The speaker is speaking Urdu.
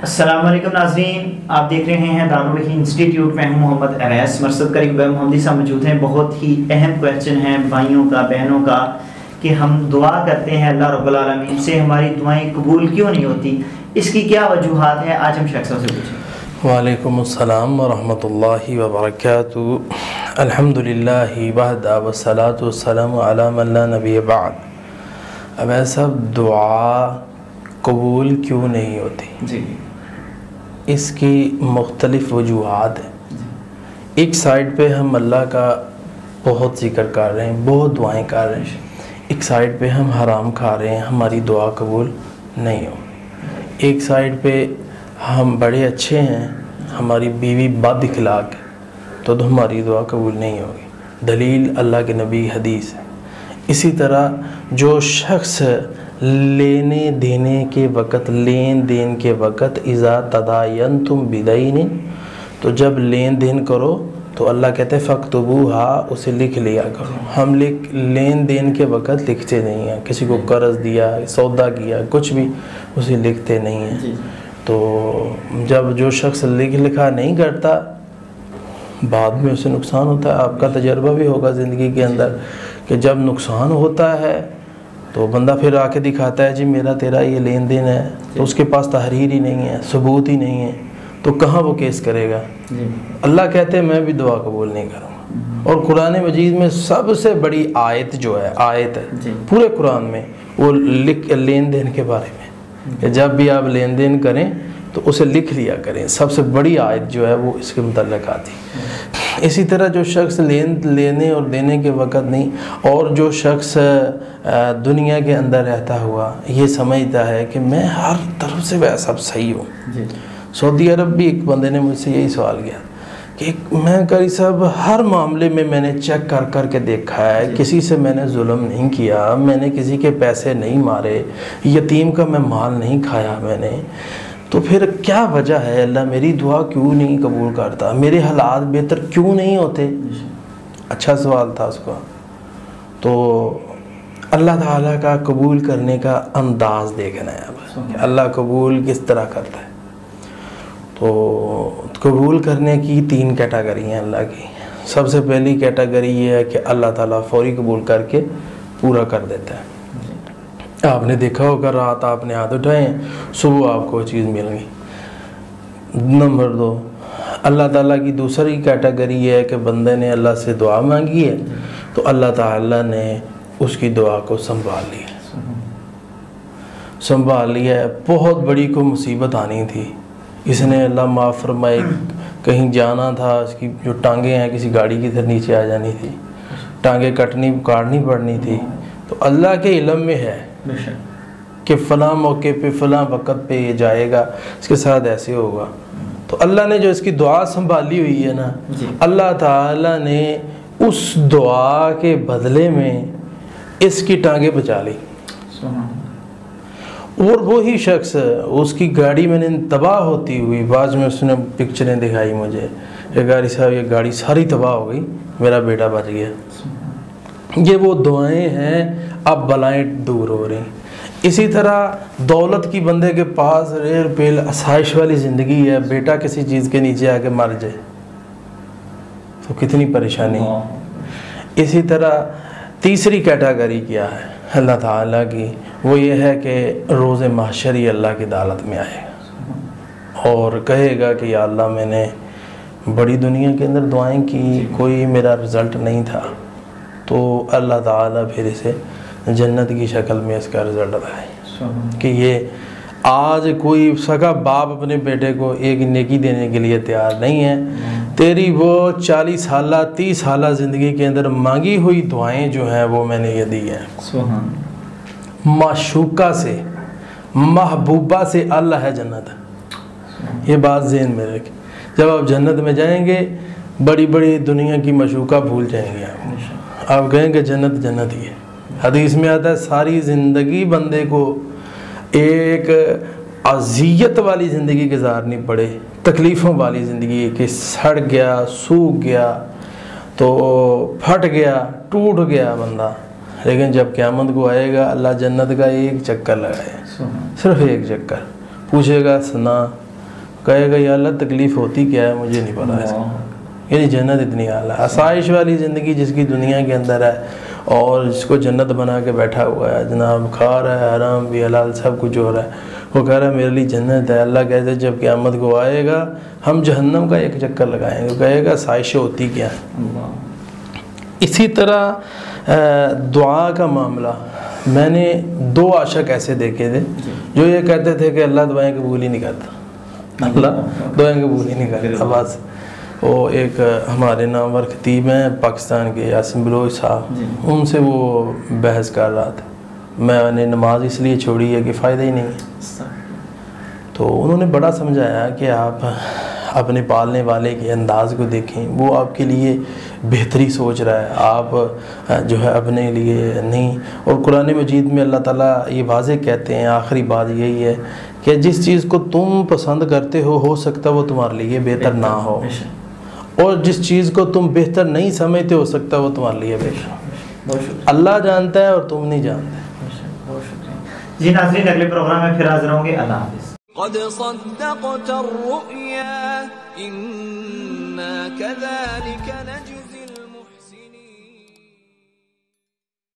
السلام علیکم ناظرین، آپ دیکھ رہے ہیں دارالوحی انسٹیٹیوٹ میں ہوں محمد اویس مرصد کا محمدی صاحب موجود ہیں۔ بہت ہی اہم کویسچن ہے بھائیوں کا، بہنوں کا، کہ ہم دعا کرتے ہیں اللہ رب العالمین سے، ہماری دعائیں قبول کیوں نہیں ہوتی؟ اس کی کیا وجوہات ہیں؟ آج ہم شخصوں سے پوچھیں۔ وعلیکم السلام ورحمۃ اللہ وبرکاتہ۔ الحمدللہ وحدہ والصلاۃ والسلام علی من لا نبی بعد۔ اب ایسا دعا قبول کیوں نہیں ہوتی؟ جی، اس کی مختلف وجوہات ہیں۔ ایک سائڈ پہ ہم اللہ کا بہت ذکر کر رہے ہیں، بہت دعائیں کر رہے ہیں، ایک سائڈ پہ ہم حرام کھا رہے ہیں، ہماری دعا قبول نہیں ہو۔ ایک سائڈ پہ ہم بڑے اچھے ہیں، ہماری بیوی بد اخلاق ہے تو ہماری دعا قبول نہیں ہوگی۔ دلیل اللہ کے نبی حدیث ہے۔ اسی طرح جو شخص لینے دینے کے وقت، لین دین کے وقت، اذا تداینتم بدین، تو جب لین دین کرو تو اللہ کہتے ہیں فاکتبوہا، اسے لکھ لیا کرو۔ ہم لین دین کے وقت لکھتے نہیں ہیں، کسی کو قرض دیا، سودا کیا، کچھ بھی اسے لکھتے نہیں ہیں۔ تو جب جو شخص لکھا نہیں کرتا، بعد میں اسے نقصان ہوتا ہے۔ آپ کا تجربہ بھی ہوگا زندگی کے اندر کہ جب نقصان ہوتا ہے تو بندہ پھر آ کے دکھاتا ہے جی میرا تیرا یہ لین دین ہے، تو اس کے پاس تحریر ہی نہیں ہے، ثبوت ہی نہیں ہے، تو کہاں وہ کیس کرے گا؟ اللہ کہتے ہیں میں بھی دعا قبول نہیں کروں گا۔ اور قرآن مجید میں سب سے بڑی آیت جو ہے، آیت ہے پورے قرآن میں، وہ لین دین کے بارے میں کہ جب بھی آپ لین دین کریں تو اسے لکھ لیا کریں۔ سب سے بڑی آیت جو ہے وہ اس کے متعلق آتی ہے۔ اسی طرح جو شخص لینے اور دینے کے وقت نہیں، اور جو شخص دنیا کے اندر رہتا ہوا یہ سمجھتا ہے کہ میں ہر طرف سے سب صحیح ہوں۔ سعودی عرب بھی ایک بندے نے مجھ سے یہی سوال کیا کہ میں قاری صاحب ہر معاملے میں نے چیک کر کے دیکھا ہے، کسی سے میں نے ظلم نہیں کیا، میں نے کسی کے پیسے نہیں مارے، یتیم کا میں مال نہیں کھایا میں نے، تو پھر کیا وجہ ہے اللہ میری دعا کیوں نہیں قبول کرتا؟ میرے حالات بہتر کیوں نہیں ہوتے؟ اچھا سوال تھا اس کا۔ تو اللہ تعالیٰ کا قبول کرنے کا انداز دیکھنا ہے اب کہ اللہ قبول کس طرح کرتا ہے۔ تو قبول کرنے کی 3 کیٹیگری ہیں اللہ کی۔ سب سے پہلی کیٹیگری یہ ہے کہ اللہ تعالیٰ فوری قبول کر کے پورا کر دیتا ہے۔ آپ نے دیکھا ہوگا رات آپ نے ہاتھ اٹھائے ہیں، صبح آپ کو چیز مل گئی۔ نمبر 2، اللہ تعالیٰ کی دوسری کیٹیگری یہ ہے کہ بندے نے اللہ سے دعا مانگی ہے تو اللہ تعالیٰ نے اس کی دعا کو سنبھال لیا ہے۔ بہت بڑی کوئی مصیبت آنی تھی، اس نے اللہ معاف فرمائے، کہیں جانا تھا، اس کی جو ٹانگیں ہیں کسی گاڑی کی طرح نیچے آ جانی تھی، ٹانگیں کاٹنی پڑنی تھی، تو اللہ کے علم میں ہے کہ فلاں موقع پہ فلاں وقت پہ یہ جائے گا، اس کے ساتھ ایسے ہوگا۔ تو اللہ نے جو اس کی دعا سنبھالی ہوئی ہے نا، اللہ تعالیٰ نے اس دعا کے بدلے میں اس کی ٹانگیں بچا لی۔ اور وہی شخص اس کی گاڑی میں نے تباہ ہوتی ہوئی، بعض میں اس نے پکچریں دکھائی مجھے کہ قاری صاحب یہ گاڑی ساری تباہ ہو گئی، میرا بیٹا بچ گیا۔ یہ وہ دعائیں ہیں، اب بلائیں دور ہو رہی۔ اسی طرح دولت کی بندے کے پاس ریل پیل آسائش والی زندگی ہے، بیٹا کسی چیز کے نیچے آ کے مر جائے تو کتنی پریشانی۔ اسی طرح تیسری کیٹیگری کیا ہے اللہ تعالیٰ کی، وہ یہ ہے کہ روز محشر ہی اللہ کی عدالت میں آئے گا اور کہے گا کہ یا اللہ میں نے بڑی دنیا کے اندر دعائیں کی، کوئی میرا رزلٹ نہیں تھا، تو اللہ تعالیٰ پھر اسے جنت کی شکل میں اس کا رزلٹ آئے کہ یہ آج کوئی سگا باپ اپنے بیٹے کو ایک نیکی دینے کے لیے تیار نہیں ہے، تیری وہ 40 سالہ 30 سالہ زندگی کے اندر مانگی ہوئی دعائیں جو ہیں وہ میں نے یہ دی ہیں۔ معشوقہ سے، محبوبہ سے اللہ ہے جنت۔ یہ بات ذہن میں رکھ، جب آپ جنت میں جائیں گے بڑی بڑی دنیا کی معشوقہ بھول جائیں گے، آپ کہیں گے جنت جنت ہی ہے۔ حدیث میں آتا ہے ساری زندگی بندے کو ایک اذیت والی زندگی گزارنی پڑے، تکلیفوں والی زندگی کہ سڑ گیا، سوکھ گیا، تو پھٹ گیا، ٹوٹ گیا بندہ، لیکن جب قیامت کو آئے گا اللہ جنت کا ایک چکر لگائے، صرف ایک چکر، پوچھے گا سنا کہے گا یا اللہ تکلیف ہوتی کیا ہے مجھے نہیں پتا اس کا، یعنی جنت اتنی اعلیٰ آسائش والی زندگی جس کی دنیا کے اندر ہے اور جس کو جنت بنا کے بیٹھا ہوا ہے جناب، کھا رہا ہے حرام بھی حلال سب کچھ ہو رہا ہے، وہ کہہ رہا ہے میرے لیے جنت ہے۔ اللہ کہتے ہیں جب قیامت کو آئے گا ہم جہنم کا ایک چکر لگائیں گے، کہے گا سائشیں ہوتی کیا ہے۔ اسی طرح دعا کا معاملہ، میں نے 2 عاشق ایسے دیکھے تھے جو یہ کہتے تھے کہ اللہ دعائیں قبول ہی نہیں کرتا، اللہ دعائیں قبول ہی نہیں کرتا۔ بس وہ ایک ہمارے نامور خطیب ہیں پاکستان کے یاسین بلوچ صاحب، ان سے وہ بحث کر رہا تھا، میں نے نماز اس لیے چھوڑی ہے کہ فائدہ ہی نہیں ہے۔ تو انہوں نے بڑا سمجھایا کہ آپ اپنے پالنے والے کے انداز کو دیکھیں، وہ آپ کے لیے بہتری سوچ رہا ہے، آپ جو ہے اپنے لیے نہیں۔ اور قرآن مجید میں اللہ تعالیٰ یہ واضح کہتے ہیں، آخری بات یہی ہے کہ جس چیز کو تم پسند کرتے ہو سکتا وہ تمہارے لیے بہتر نہ ہو، اور جس چیز کو تم بہتر نہیں سمجھتے ہو سکتا وہ تمہارے لیے بہتر۔ اللہ جانتا ہے اور تم نہیں جانتے۔ بہت شکریہ جی ناظرین، اگلے پروگرام میں پھر حاضر ہوں گے، اللہ حافظ۔ قد صدقت الرؤيا إنا كذلك